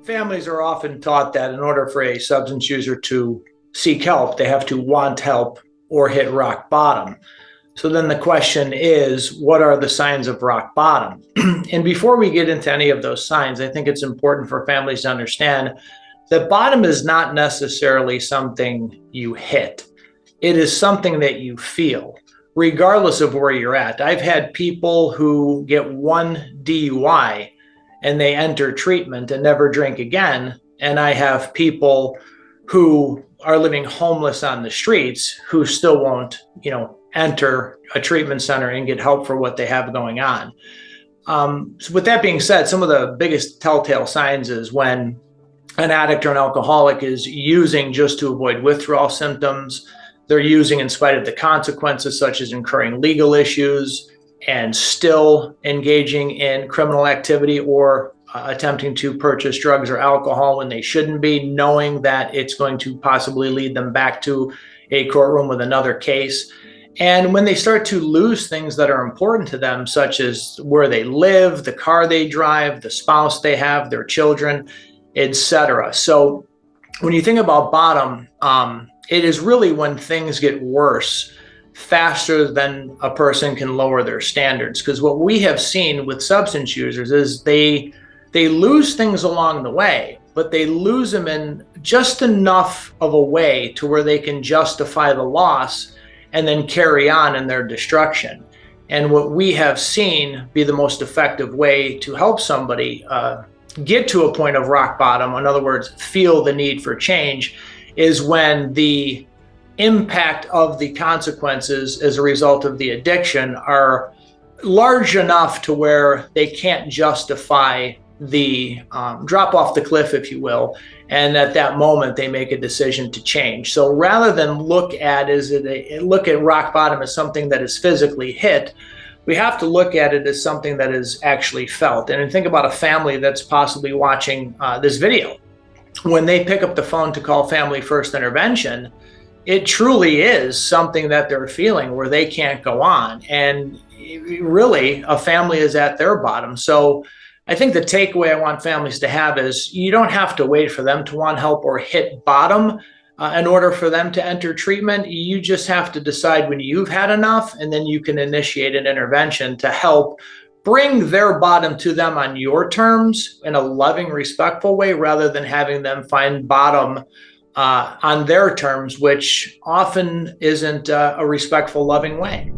Families are often taught that in order for a substance user to seek help, they have to want help or hit rock bottom. So then the question is, what are the signs of rock bottom? And before we get into any of those signs, I think it's important for families to understand that bottom is not necessarily something you hit. It is something that you feel, regardless of where you're at. I've had people who get one DUI and they enter treatment and never drink again. And I have people who are living homeless on the streets who still won't, enter a treatment center and get help for what they have going on. So with that being said, some of the biggest telltale signs is when an addict or an alcoholic is using just to avoid withdrawal symptoms. They're using in spite of the consequences, such as incurring legal issues and still engaging in criminal activity or attempting to purchase drugs or alcohol when they shouldn't be, knowing that it's going to possibly lead them back to a courtroom with another case. And when they start to lose things that are important to them, such as where they live, the car they drive, the spouse they have, their children, etc. So when you think about bottom, it is really when things get worse faster than a person can lower their standards. Because what we have seen with substance users is they lose things along the way, but they lose them in just enough of a way to where they can justify the loss and then carry on in their destruction. And what we have seen be the most effective way to help somebody get to a point of rock bottom, in other words, feel the need for change, is when the impact of the consequences as a result of the addiction are large enough to where they can't justify the drop off the cliff, if you will. And at that moment, they make a decision to change. So rather than look at rock bottom as something that is physically hit, we have to look at it as something that is actually felt. And think about a family that's possibly watching this video. When they pick up the phone to call Family First Intervention, it truly is something that they're feeling where they can't go on. And really, a family is at their bottom. So I think the takeaway I want families to have is you don't have to wait for them to want help or hit bottom in order for them to enter treatment. You just have to decide when you've had enough, and then you can initiate an intervention to help bring their bottom to them on your terms in a loving, respectful way, rather than having them find bottom on their terms, which often isn't a respectful, loving way.